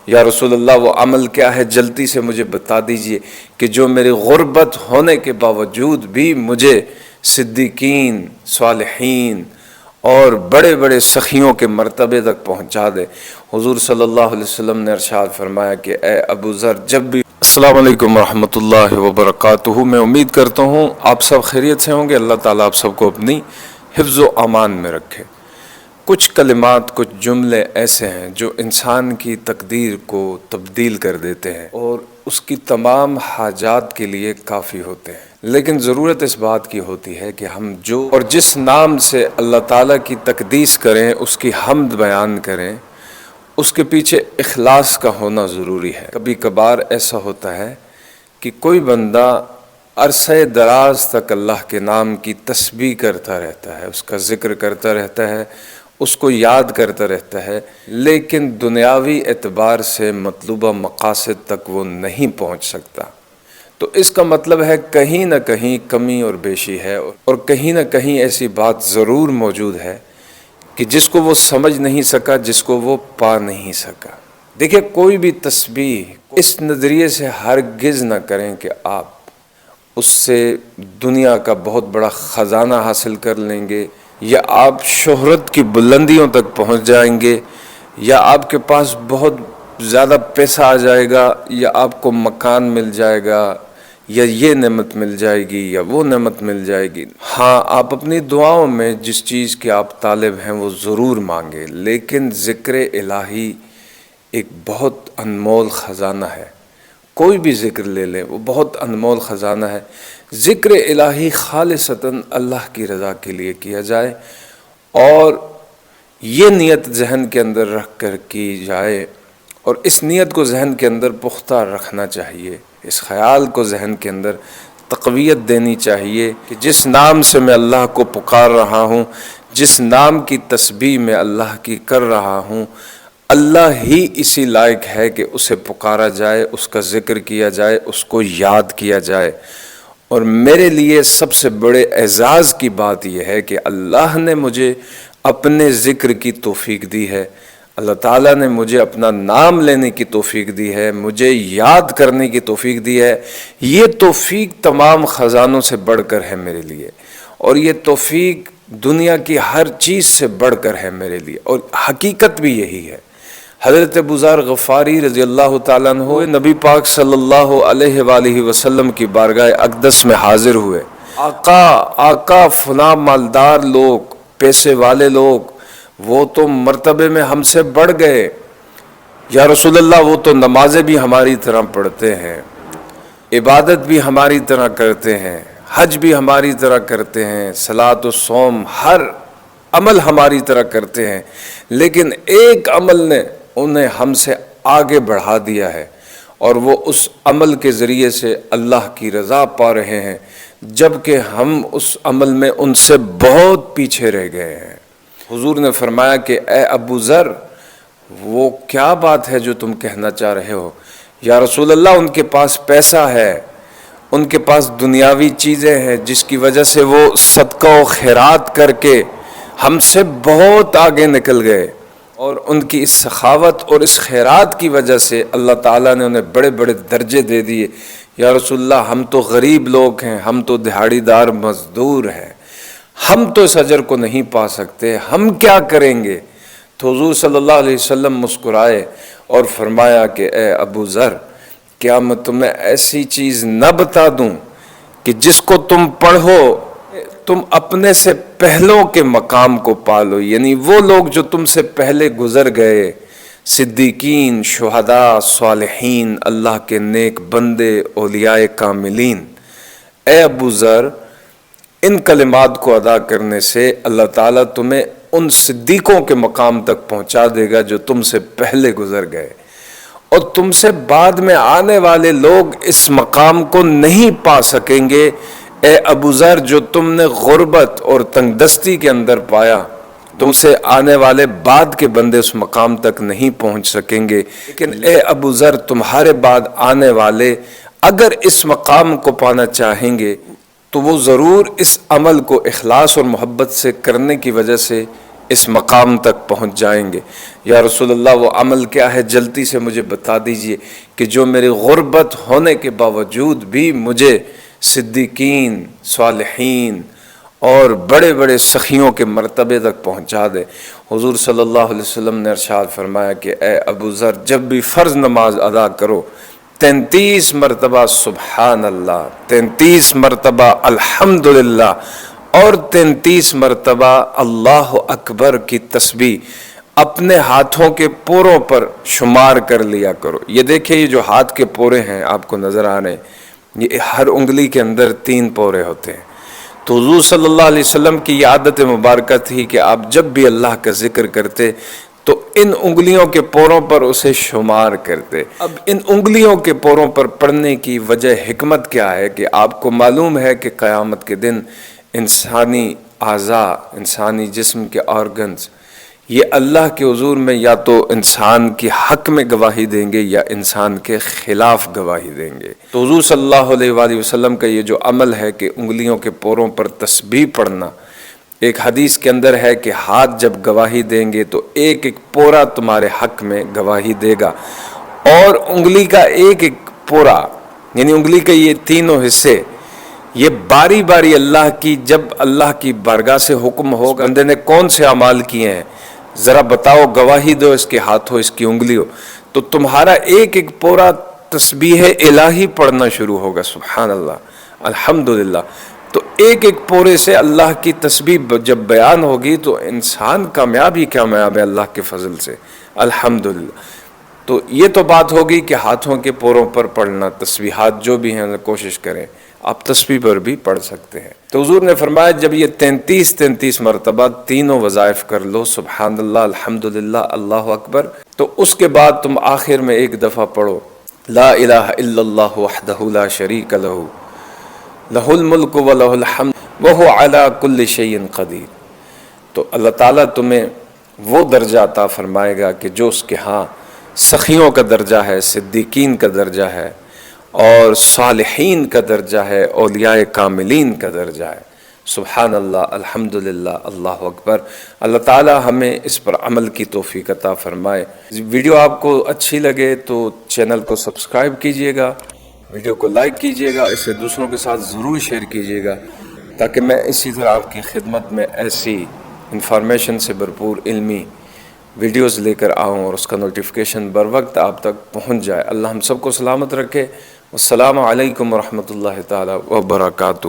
یا رسول اللہ وہ عمل کیا ہے جلدی سے مجھے بتا دیجئے کہ جو میری غربت ہونے کے باوجود بھی مجھے صدیقین، صالحین اور بڑے بڑے سخیوں کے مرتبے تک پہنچا دے۔ حضور صلی اللہ علیہ وسلم نے ارشاد فرمایا کہ اے ابو ذر جب بھی السلام علیکم ورحمۃ اللہ وبرکاتہ، میں امید کرتا ہوں آپ سب خیریت سے ہوں گے۔ اللہ تعالیٰ آپ سب کو اپنی حفظ و امان میں رکھے۔ کچھ کلمات، کچھ جملے ایسے ہیں جو انسان کی تقدیر کو تبدیل کر دیتے ہیں اور اس کی تمام حاجات کے لیے کافی ہوتے ہیں، لیکن ضرورت اس بات کی ہوتی ہے کہ ہم جو اور جس نام سے اللہ تعالیٰ کی تقدیس کریں، اس کی حمد بیان کریں، اس کے پیچھے اخلاص کا ہونا ضروری ہے۔ کبھی کبھار ایسا ہوتا ہے کہ کوئی بندہ عرصہ دراز تک اللہ کے نام کی تسبیح کرتا رہتا ہے، اس کا ذکر کرتا رہتا ہے، اس کو یاد کرتا رہتا ہے، لیکن دنیاوی اعتبار سے مطلوبہ مقاصد تک وہ نہیں پہنچ سکتا۔ تو اس کا مطلب ہے کہیں نہ کہیں کمی اور بیشی ہے، اور کہیں نہ کہیں ایسی بات ضرور موجود ہے کہ جس کو وہ سمجھ نہیں سکا، جس کو وہ پا نہیں سکا۔ دیکھیں، کوئی بھی تسبیح اس نظریے سے ہرگز نہ کریں کہ آپ اس سے دنیا کا بہت بڑا خزانہ حاصل کر لیں گے، یا آپ شہرت کی بلندیوں تک پہنچ جائیں گے، یا آپ کے پاس بہت زیادہ پیسہ آ جائے گا، یا آپ کو مکان مل جائے گا، یا یہ نعمت مل جائے گی، یا وہ نعمت مل جائے گی۔ ہاں، آپ اپنی دعاؤں میں جس چیز کے آپ طالب ہیں وہ ضرور مانگیں، لیکن ذکر الہی ایک بہت انمول خزانہ ہے۔ کوئی بھی ذکر لے لیں، وہ بہت انمول خزانہ ہے۔ ذکر الہی خالصتاً اللہ کی رضا کے لیے کیا جائے، اور یہ نیت ذہن کے اندر رکھ کر کی جائے، اور اس نیت کو ذہن کے اندر پختہ رکھنا چاہیے، اس خیال کو ذہن کے اندر تقویت دینی چاہیے کہ جس نام سے میں اللہ کو پکار رہا ہوں، جس نام کی تسبیح میں اللہ کی کر رہا ہوں، اللہ ہی اسی لائق ہے کہ اسے پکارا جائے، اس کا ذکر کیا جائے، اس کو یاد کیا جائے۔ اور میرے لیے سب سے بڑے اعزاز کی بات یہ ہے کہ اللہ نے مجھے اپنے ذکر کی توفیق دی ہے، اللہ تعالیٰ نے مجھے اپنا نام لینے کی توفیق دی ہے، مجھے یاد کرنے کی توفیق دی ہے۔ یہ توفیق تمام خزانوں سے بڑھ کر ہے میرے لیے، اور یہ توفیق دنیا کی ہر چیز سے بڑھ کر ہے میرے لیے، اور حقیقت بھی یہی ہے۔ حضرت ابو ذر غفاری رضی اللہ تعالیٰ عنہ نبی پاک صلی اللہ علیہ وآلہ وسلم کی بارگاہ اقدس میں حاضر ہوئے۔ آقا فلاں مالدار لوگ، پیسے والے لوگ، وہ تو مرتبے میں ہم سے بڑھ گئے، یا رسول اللہ وہ تو نمازیں بھی ہماری طرح پڑھتے ہیں، عبادت بھی ہماری طرح کرتے ہیں، حج بھی ہماری طرح کرتے ہیں، صلاۃ و صوم ہر عمل ہماری طرح کرتے ہیں، لیکن ایک عمل نے انہیں ہم سے آگے بڑھا دیا ہے، اور وہ اس عمل کے ذریعے سے اللہ کی رضا پا رہے ہیں، جبکہ ہم اس عمل میں ان سے بہت پیچھے رہ گئے ہیں۔ حضور نے فرمایا کہ اے ابو ذر، وہ کیا بات ہے جو تم کہنا چاہ رہے ہو؟ یا رسول اللہ، ان کے پاس پیسہ ہے، ان کے پاس دنیاوی چیزیں ہیں، جس کی وجہ سے وہ صدقہ و خیرات کر کے ہم سے بہت آگے نکل گئے، اور ان کی اس سخاوت اور اس خیرات کی وجہ سے اللہ تعالیٰ نے انہیں بڑے بڑے درجے دے دیے۔ یا رسول اللہ، ہم تو غریب لوگ ہیں، ہم تو دہاڑی دار مزدور ہیں، ہم تو اس اجر کو نہیں پا سکتے، ہم کیا کریں گے؟ تو حضور صلی اللہ علیہ وسلم مسکرائے اور فرمایا کہ اے ابو ذر، کیا میں تمہیں ایسی چیز نہ بتا دوں کہ جس کو تم پڑھو تم اپنے سے پہلوں کے مقام کو پالو، یعنی وہ لوگ جو تم سے پہلے گزر گئے، صدیقین، شہداء، صالحین، اللہ کے نیک بندے، اولیاء کاملین۔ اے ابو ذر، ان کلمات کو ادا کرنے سے اللہ تعالیٰ تمہیں ان صدیقوں کے مقام تک پہنچا دے گا جو تم سے پہلے گزر گئے، اور تم سے بعد میں آنے والے لوگ اس مقام کو نہیں پا سکیں گے۔ اے ابو ذر، جو تم نے غربت اور تنگ دستی کے اندر پایا، تم سے آنے والے بعد کے بندے اس مقام تک نہیں پہنچ سکیں گے، لیکن اے ابو ذر، تمہارے بعد آنے والے اگر اس مقام کو پانا چاہیں گے تو وہ ضرور اس عمل کو اخلاص اور محبت سے کرنے کی وجہ سے اس مقام تک پہنچ جائیں گے۔ یا رسول اللہ وہ عمل کیا ہے جلدی سے مجھے بتا دیجئے کہ جو میری غربت ہونے کے باوجود بھی مجھے صدیقین، صالحین اور بڑے بڑے سخیوں کے مرتبے تک پہنچا دے۔ حضور صلی اللہ علیہ وسلم نے ارشاد فرمایا کہ اے ابو ذر، جب بھی فرض نماز ادا کرو 33 مرتبہ سبحان اللہ، 33 مرتبہ الحمدللہ اور 33 مرتبہ اللہ اکبر کی تسبیح اپنے ہاتھوں کے پوروں پر شمار کر لیا کرو۔ یہ دیکھیں، یہ جو ہاتھ کے پورے ہیں آپ کو نظر آ رہے ہیں، یہ ہر انگلی کے اندر 3 پورے ہوتے ہیں۔ تو حضور صلی اللہ علیہ وسلم کی یہ عادت مبارکہ تھی کہ آپ جب بھی اللہ کا ذکر کرتے تو ان انگلیوں کے پوروں پر اسے شمار کرتے۔ اب ان انگلیوں کے پوروں پر پڑھنے کی وجہ حکمت کیا ہے کہ آپ کو معلوم ہے کہ قیامت کے دن انسانی اعضاء، انسانی جسم کے آرگنز، یہ اللہ کے حضور میں یا تو انسان کی حق میں گواہی دیں گے یا انسان کے خلاف گواہی دیں گے۔ تو حضور صلی اللہ علیہ وآلہ وسلم کا یہ جو عمل ہے کہ انگلیوں کے پوروں پر تسبیح پڑھنا، ایک حدیث کے اندر ہے کہ ہاتھ جب گواہی دیں گے تو ایک ایک پورا تمہارے حق میں گواہی دے گا، اور انگلی کا ایک ایک پورا، یعنی انگلی کے یہ تینوں حصے، یہ باری باری اللہ کی، جب اللہ کی بارگاہ سے حکم ہوگا بندے نے کون سے اعمال کیے ہیں ذرا بتاؤ، گواہی دو اس کے ہاتھوں، اس کی انگلیوں، تو تمہارا ایک ایک پورا تسبیح الہی پڑھنا شروع ہوگا، سبحان اللہ الحمدللہ۔ تو ایک ایک پورے سے اللہ کی تسبیح جب بیان ہوگی تو انسان کامیاب ہی کامیاب ہے اللہ کے فضل سے، الحمدللہ۔ تو یہ تو بات ہوگی کہ ہاتھوں کے پوروں پر پڑھنا، تسبیحات جو بھی ہیں کوشش کریں، آپ تسبیح پر بھی پڑھ سکتے ہیں۔ تو حضور نے فرمایا جب یہ 33 مرتبہ تینوں وظائف کر لو، سبحان اللہ، الحمدللہ، اللہ اکبر، تو اس کے بعد تم آخر میں ایک دفعہ پڑھو لا الہ الا اللہ وحدہ لا شریک لہ لہ الملک و لہ الحمد وہو علی کل شیء قدیر۔ تو اللہ تعالیٰ تمہیں وہ درجہ عطا فرمائے گا کہ جو اس کے ہاں سخیوں کا درجہ ہے، صدیقین کا درجہ ہے، اور صالحین کا درجہ ہے، اولیاء کاملین کا درجہ ہے۔ سبحان اللہ، الحمدللہ، اللہ اکبر۔ اللہ تعالی ہمیں اس پر عمل کی توفیق عطا فرمائے۔ ویڈیو آپ کو اچھی لگے تو چینل کو سبسکرائب کیجئے گا، ویڈیو کو لائک کیجئے گا، اسے دوسروں کے ساتھ ضرور شیئر کیجئے گا تاکہ میں اسی طرح آپ کی خدمت میں ایسی انفارمیشن سے بھرپور علمی ویڈیوز لے کر آؤں اور اس کا نوٹیفیکیشن بر وقت آپ تک پہنچ جائے۔ اللہ ہم سب کو سلامت رکھے۔ السلام علیکم ورحمۃ اللہ تعالی وبرکاتہ۔